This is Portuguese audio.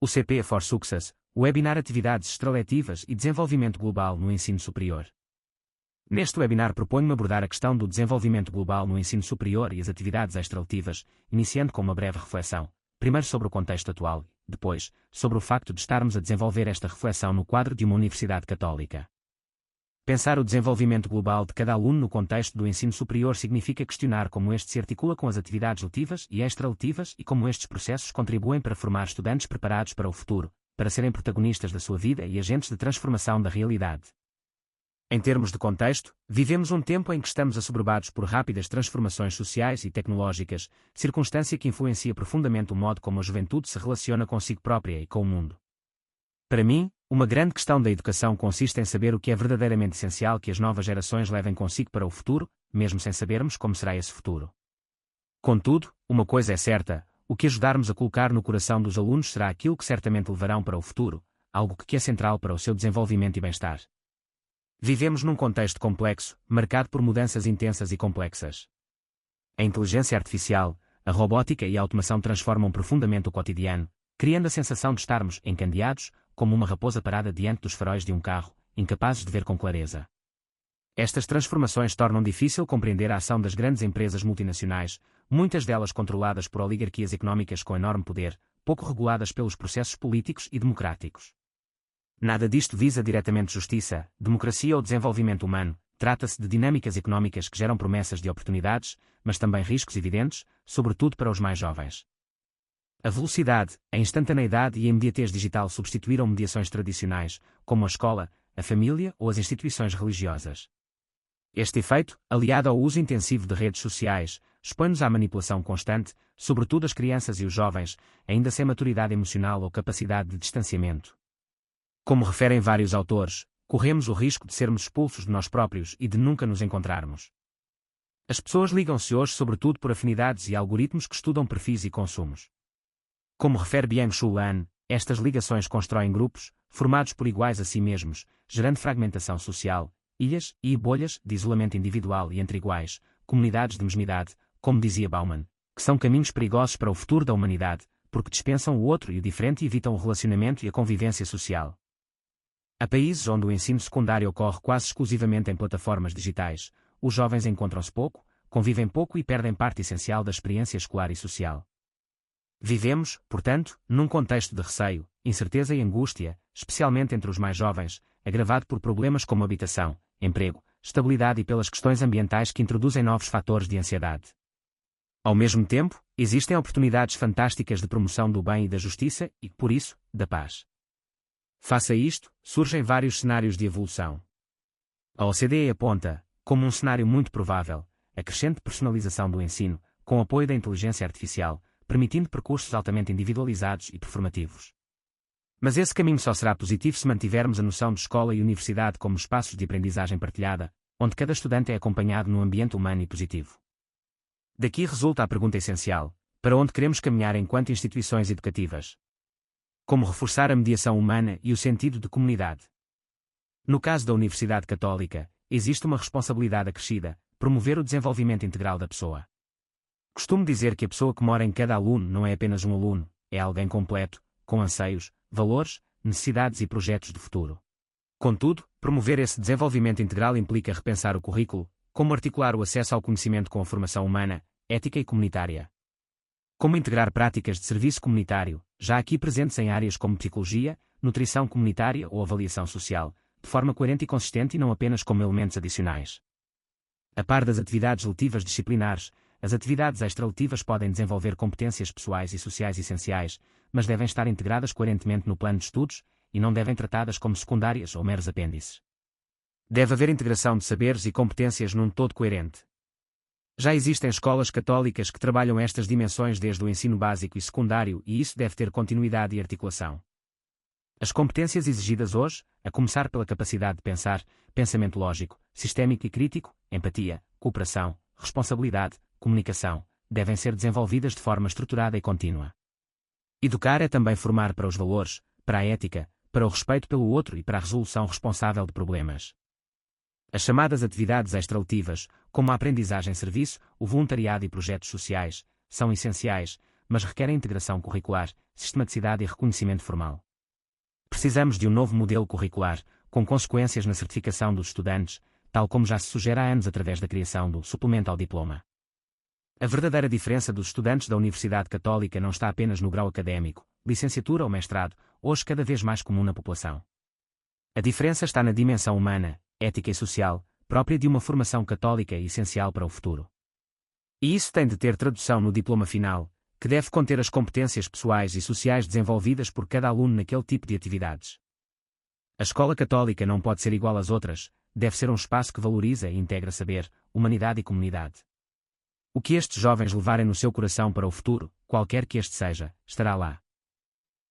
O CP for Success, webinar Atividades Extraletivas e Desenvolvimento Global no Ensino Superior. Neste webinar proponho-me abordar a questão do desenvolvimento global no ensino superior e as atividades extraletivas, iniciando com uma breve reflexão, primeiro sobre o contexto atual, depois, sobre o facto de estarmos a desenvolver esta reflexão no quadro de uma universidade católica. Pensar o desenvolvimento global de cada aluno no contexto do ensino superior significa questionar como este se articula com as atividades letivas e extraletivas e como estes processos contribuem para formar estudantes preparados para o futuro, para serem protagonistas da sua vida e agentes de transformação da realidade. Em termos de contexto, vivemos um tempo em que estamos assoberbados por rápidas transformações sociais e tecnológicas, circunstância que influencia profundamente o modo como a juventude se relaciona consigo própria e com o mundo. Para mim, uma grande questão da educação consiste em saber o que é verdadeiramente essencial que as novas gerações levem consigo para o futuro, mesmo sem sabermos como será esse futuro. Contudo, uma coisa é certa, o que ajudarmos a colocar no coração dos alunos será aquilo que certamente levarão para o futuro, algo que é central para o seu desenvolvimento e bem-estar. Vivemos num contexto complexo, marcado por mudanças intensas e complexas. A inteligência artificial, a robótica e a automação transformam profundamente o cotidiano, criando a sensação de estarmos encandeados, como uma raposa parada diante dos faróis de um carro, incapazes de ver com clareza. Estas transformações tornam difícil compreender a ação das grandes empresas multinacionais, muitas delas controladas por oligarquias económicas com enorme poder, pouco reguladas pelos processos políticos e democráticos. Nada disto visa diretamente justiça, democracia ou desenvolvimento humano, trata-se de dinâmicas económicas que geram promessas de oportunidades, mas também riscos evidentes, sobretudo para os mais jovens. A velocidade, a instantaneidade e a imediatez digital substituíram mediações tradicionais, como a escola, a família ou as instituições religiosas. Este efeito, aliado ao uso intensivo de redes sociais, expõe-nos à manipulação constante, sobretudo as crianças e os jovens, ainda sem maturidade emocional ou capacidade de distanciamento. Como referem vários autores, corremos o risco de sermos expulsos de nós próprios e de nunca nos encontrarmos. As pessoas ligam-se hoje sobretudo por afinidades e algoritmos que estudam perfis e consumos. Como refere Byung-Chul Han, estas ligações constroem grupos, formados por iguais a si mesmos, gerando fragmentação social, ilhas e bolhas de isolamento individual e entre iguais, comunidades de mesmidade, como dizia Bauman, que são caminhos perigosos para o futuro da humanidade, porque dispensam o outro e o diferente e evitam o relacionamento e a convivência social. Há países onde o ensino secundário ocorre quase exclusivamente em plataformas digitais, os jovens encontram-se pouco, convivem pouco e perdem parte essencial da experiência escolar e social. Vivemos, portanto, num contexto de receio, incerteza e angústia, especialmente entre os mais jovens, agravado por problemas como habitação, emprego, estabilidade e pelas questões ambientais que introduzem novos fatores de ansiedade. Ao mesmo tempo, existem oportunidades fantásticas de promoção do bem e da justiça e, por isso, da paz. Face a isto, surgem vários cenários de evolução. A OCDE aponta, como um cenário muito provável, a crescente personalização do ensino, com apoio da inteligência artificial, permitindo percursos altamente individualizados e performativos. Mas esse caminho só será positivo se mantivermos a noção de escola e universidade como espaços de aprendizagem partilhada, onde cada estudante é acompanhado num ambiente humano e positivo. Daqui resulta a pergunta essencial: para onde queremos caminhar enquanto instituições educativas? Como reforçar a mediação humana e o sentido de comunidade? No caso da Universidade Católica, existe uma responsabilidade acrescida: promover o desenvolvimento integral da pessoa. Costumo dizer que a pessoa que mora em cada aluno não é apenas um aluno, é alguém completo, com anseios, valores, necessidades e projetos de futuro. Contudo, promover esse desenvolvimento integral implica repensar o currículo, como articular o acesso ao conhecimento com a formação humana, ética e comunitária. Como integrar práticas de serviço comunitário, já aqui presentes em áreas como psicologia, nutrição comunitária ou avaliação social, de forma coerente e consistente e não apenas como elementos adicionais. A par das atividades letivas disciplinares, as atividades extraletivas podem desenvolver competências pessoais e sociais essenciais, mas devem estar integradas coerentemente no plano de estudos, e não devem tratadas como secundárias ou meros apêndices. Deve haver integração de saberes e competências num todo coerente. Já existem escolas católicas que trabalham estas dimensões desde o ensino básico e secundário e isso deve ter continuidade e articulação. As competências exigidas hoje, a começar pela capacidade de pensar, pensamento lógico, sistémico e crítico, empatia, cooperação, responsabilidade, comunicação, devem ser desenvolvidas de forma estruturada e contínua. Educar é também formar para os valores, para a ética, para o respeito pelo outro e para a resolução responsável de problemas. As chamadas atividades extraletivas, como a aprendizagem-serviço, o voluntariado e projetos sociais, são essenciais, mas requerem integração curricular, sistematicidade e reconhecimento formal. Precisamos de um novo modelo curricular, com consequências na certificação dos estudantes, tal como já se sugere há anos através da criação do suplemento ao diploma. A verdadeira diferença dos estudantes da Universidade Católica não está apenas no grau académico, licenciatura ou mestrado, hoje cada vez mais comum na população. A diferença está na dimensão humana, ética e social, própria de uma formação católica e essencial para o futuro. E isso tem de ter tradução no diploma final, que deve conter as competências pessoais e sociais desenvolvidas por cada aluno naquele tipo de atividades. A escola católica não pode ser igual às outras, deve ser um espaço que valoriza e integra saber, humanidade e comunidade. O que estes jovens levarem no seu coração para o futuro, qualquer que este seja, estará lá.